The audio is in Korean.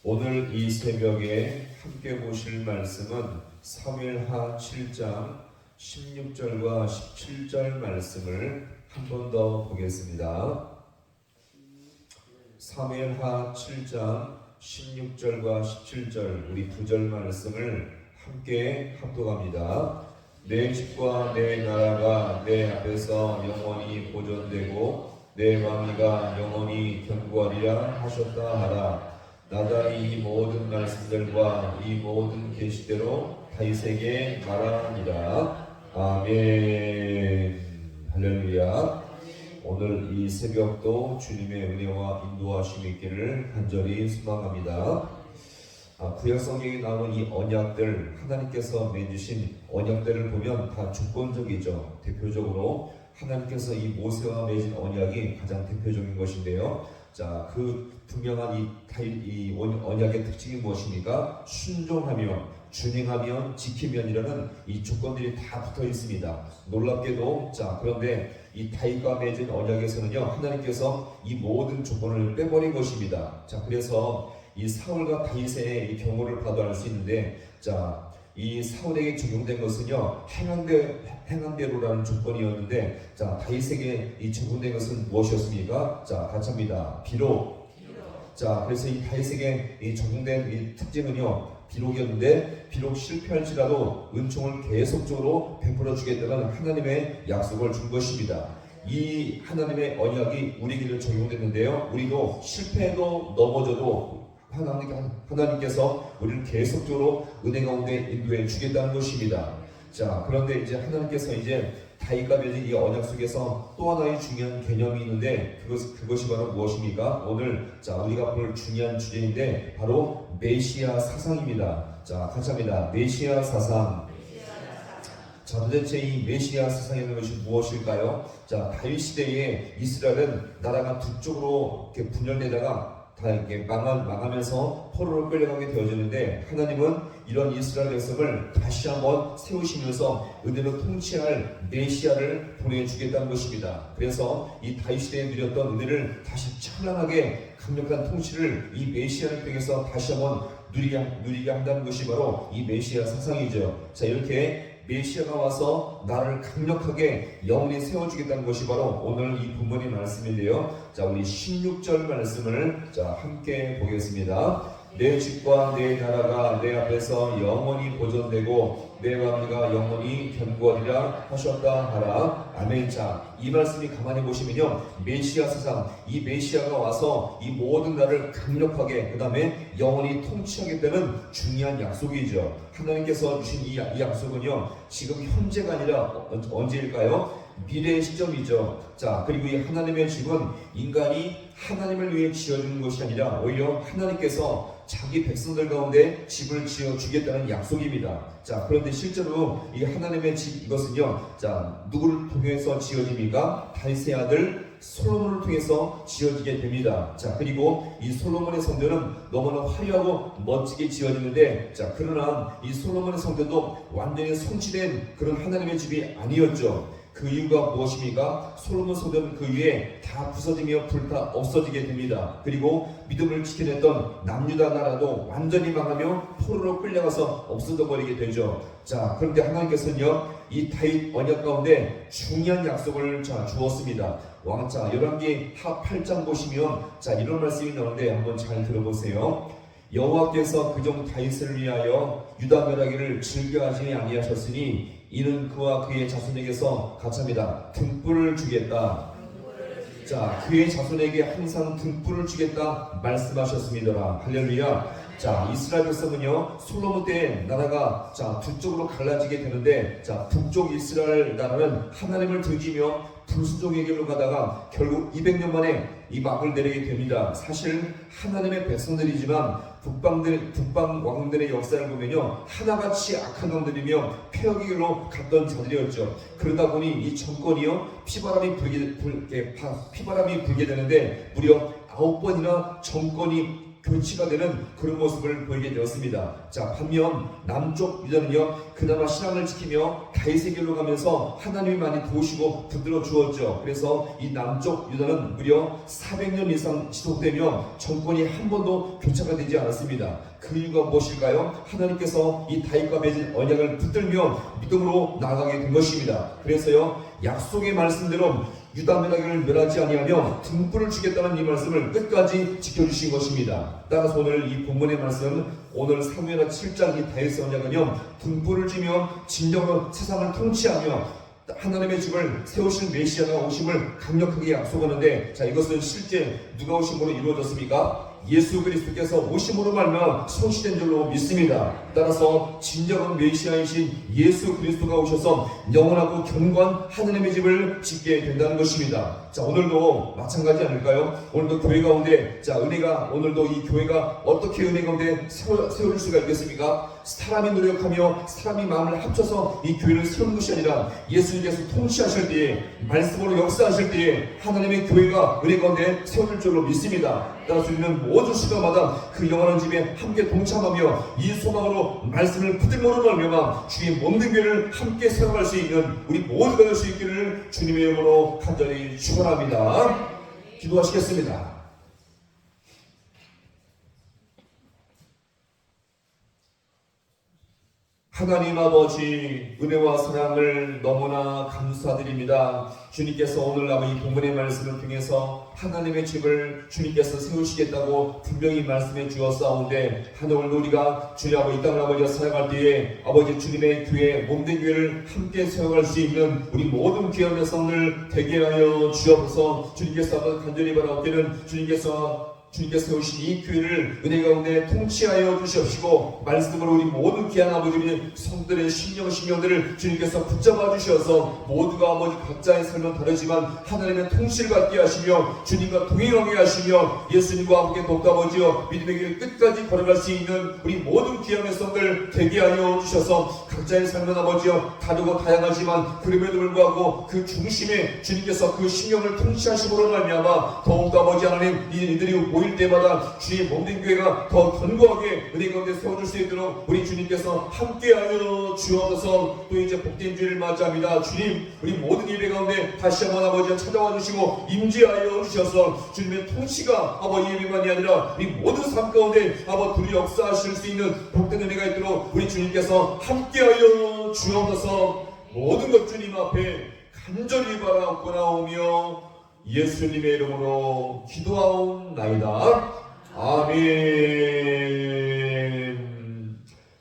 오늘 이 새벽에 함께 보실 말씀은 사무엘하 7장 16절과 17절 말씀을 한 번 더 보겠습니다. 사무엘하 7장 16절과 17절 우리 두 절 말씀을 함께 합독합니다. 내 집과 내 나라가 내 앞에서 영원히 보존되고 내 왕위가 영원히 견고하리라 하셨다 하라. 나단이 이 모든 말씀들과 이 모든 계시대로 다윗에게 말하니라. 아멘. 할렐루야. 오늘 이 새벽도 주님의 은혜와 인도하심이 있기를 간절히 소망합니다. 구약 성경에 나오는 이 언약들, 하나님께서 맺으신 언약들을 보면 다 조건적이죠. 대표적으로 하나님께서 이 모세와 맺은 언약이 가장 대표적인 것인데요. 자, 그 분명한 이 언약의 특징이 무엇입니까? 순종하며, 준행하며, 지키면이라는 이 조건들이 다 붙어 있습니다. 놀랍게도, 자, 그런데 이 다윗과 맺은 언약에서는요, 하나님께서 이 모든 조건을 빼버린 것입니다. 자, 그래서 이 사울과 다윗의 이 경우를 봐도 알 수 있는데, 자, 이 사울에게 적용된 것은요, 행한대로라는 조건이었는데, 자, 다윗에게 이 적용된 것은 무엇이었습니까? 자, 같이 합니다. 비록. 자, 그래서 이 다윗에게 이 적용된 이 특징은요, 비록이었는데, 비록 실패할지라도 은총을 계속적으로 베풀어 주겠다는 하나님의 약속을 준 것입니다. 이 하나님의 언약이 우리에게 적용됐는데요, 우리도 실패해도 넘어져도 하나님께서 우리를 계속적으로 은혜 가운데 인도해 주겠다는 것입니다. 자, 그런데 이제 하나님께서 이제 다윗과 맺은 이 언약 속에서 또 하나의 중요한 개념이 있는데 그것이 바로 무엇입니까? 오늘 자, 우리가 볼 중요한 주제인데 바로 메시아 사상입니다. 자, 같이 합니다. 메시아 사상. 자, 도대체 이 메시아 사상이라는 것이 무엇일까요? 자, 다윗 시대에 이스라엘은 나라가 두 쪽으로 이렇게 분열되다가 다 이렇게 망하면서 포로로 끌려가게 되어지는데, 하나님은 이런 이스라엘 백성을 다시 한번 세우시면서 은혜로 통치할 메시아를 보내주겠다는 것입니다. 그래서 이 다윗 시대에 누렸던 은혜를 다시 찬란하게 강력한 통치를 이 메시아를 통해서 다시 한번 누리게 한다는 것이 바로 이 메시아 사상이죠. 자, 이렇게 메시아가 와서 나를 강력하게 영원히 세워주겠다는 것이 바로 오늘 이 본문의 말씀인데요. 자, 우리 16절 말씀을 자, 함께 보겠습니다. 내 집과 내 나라가 내 앞에서 영원히 보존되고 내 왕위가 영원히 견고하리라 하셨다 하라. 아멘. 자, 이 말씀이 가만히 보시면요, 메시아 사상, 이 메시아가 와서 이 모든 나라를 강력하게 그 다음에 영원히 통치하겠다는 중요한 약속이죠. 하나님께서 주신 이 약속은요, 지금 현재가 아니라 언제일까요? 미래의 시점이죠. 자, 그리고 이 하나님의 집은 인간이 하나님을 위해 지어주는 것이 아니라 오히려 하나님께서 자기 백성들 가운데 집을 지어주겠다는 약속입니다. 자, 그런데 실제로 이 하나님의 집 이것은요, 자, 누구를 통해서 지어집니까? 다윗의 아들 솔로몬을 통해서 지어지게 됩니다. 자, 그리고 이 솔로몬의 성전은 너무나 화려하고 멋지게 지어지는데, 자, 그러나 이 솔로몬의 성전도 완전히 성취된 그런 하나님의 집이 아니었죠. 그 이유가 무엇입니까? 솔로몬 성전은 그 위에 다 부서지며 불타 없어지게 됩니다. 그리고 믿음을 지켜냈던 남유다 나라도 완전히 망하며 포로로 끌려가서 없어져 버리게 되죠. 자, 그런데 하나님께서는요, 이 다윗 언약 가운데 중요한 약속을 주었습니다. 자, 열왕기 하 8장 보시면 자, 이런 말씀이 나오는데 한번 잘 들어보세요. 여호와께서 그종 다윗을 위하여 유다 멸하기를 즐겨하지 아니하셨으니 이는 그와 그의 자손에게서 가차입니다. 등불을 주겠다. 자, 그의 자손에게 항상 등불을 주겠다 말씀하셨습니다. 할렐루야. 자, 이스라엘 백성은요, 솔로몬 때 나라가 자, 두 쪽으로 갈라지게 되는데, 자, 북쪽 이스라엘 나라는 하나님을 등지며 불순종의 길로 가다가 결국 200년 만에 이 막을 내리게 됩니다. 사실 하나님의 백성들이지만 북방 왕들의 역사를 보면요, 하나같이 악한 왕들이며 폐역의 길로 갔던 자들이었죠. 그러다 보니 이 정권이요, 피바람이 불게 되는데 무려 9번이나 정권이 교치가 되는 그런 모습을 보이게 되었습니다. 자, 반면 남쪽 유다는요, 그나마 신앙을 지키며 다윗의 길로 가면서 하나님이 많이 도우시고 붙들어 주었죠. 그래서 이 남쪽 유다는 무려 400년 이상 지속되며 정권이 한 번도 교차가 되지 않았습니다. 그 이유가 무엇일까요? 하나님께서 이 다윗과 맺은 언약을 붙들며 믿음으로 나아가게 된 것입니다. 그래서요, 약속의 말씀대로 유다 멸하기를 멸하지 아니하며 등불을 주겠다는 이 말씀을 끝까지 지켜주신 것입니다. 따라서 오늘 이 본문의 말씀, 오늘 사무엘하 7장 이 다윗의 언약은요, 등불을 주며 진정으로 세상을 통치하며 하나님의 집을 세우실 메시아가 오심을 강력하게 약속하는데, 자, 이것은 실제 누가 오심으로 이루어졌습니까? 예수 그리스도께서 오심으로 말미암아 성취된 줄로 믿습니다. 따라서 진정한 메시아이신 예수 그리스도가 오셔서 영원하고 경고한 하나님의 집을 짓게 된다는 것입니다. 자, 오늘도 마찬가지 아닐까요? 오늘도 교회 가운데, 자, 은혜가, 오늘도 이 교회가 어떻게 은혜 가운데 세워질 수가 있겠습니까? 사람이 노력하며 사람이 마음을 합쳐서 이 교회를 세우는 것이 아니라 예수님께서 통치하실 때에, 말씀으로 역사하실 때에 하나님의 교회가 은혜 가운데 세워질 줄로 믿습니다. 따라서 우리는 모든 시간마다 그 영원한 집에 함께 동참하며 이 소망으로 말씀을 붙들므로 말미암아 주의 몸된 교회를 함께 세워갈 수 있는 우리 모두가 될 수 있기를 주님의 이름으로 간절히 축원합니다. 기도하시겠습니다. 하나님 아버지, 은혜와 사랑을 너무나 감사드립니다. 주님께서 오늘 이 본문의 말씀을 통해서 하나님의 집을 주님께서 세우시겠다고 분명히 말씀해 주었사온데, 오늘도 우리가 주님 아버지 이 땅을 아버지가 살아갈 때에 아버지 주님의 교회, 몸된 교회를 함께 세워갈 수 있는 우리 모든 귀한 백성을 되게 하여 주옵소서. 주님께서 아버지 간절히 바라옵기는 주님께서 세우신 이 교회를 은혜 가운데 통치하여 주시옵시고, 말씀으로 우리 모든 귀한 아버지의 성들의 심령들을 주님께서 붙잡아 주셔서 모두가 아버지 각자의 삶은 다르지만 하나님의 통치를 받게 하시며 주님과 동행하게 하시며 예수님과 함께 돕다 아버지여 믿음의 길 끝까지 걸어갈 수 있는 우리 모든 귀한 백성들 되게 하여 주셔서 각자의 삶은 아버지여 다르고 다양하지만 그럼에도 불구하고 그 중심에 주님께서 그 심령을 통치하심으로 말미암아 더욱더 아버지 하나님 이들이 모일 때마다 주의 몸된 교회가 더 견고하게 은혜 가운데 세워줄 수 있도록 우리 주님께서 함께하여 주옵소서. 또 이제 복된 주를 맞이합니다. 주님, 우리 모든 예배 가운데 다시 한번 아버지 찾아와 주시고 임재하여 주셔서 주님의 통치가 아버지 예배만이 아니라 우리 모든 삶 가운데 아버지 둘이 역사하실 수 있는 복된 은혜가 있도록 우리 주님께서 함께하여 주옵소서. 모든 것 주님 앞에 간절히 바라옵고나오며 예수님의 이름으로 기도하옵나이다. 아멘.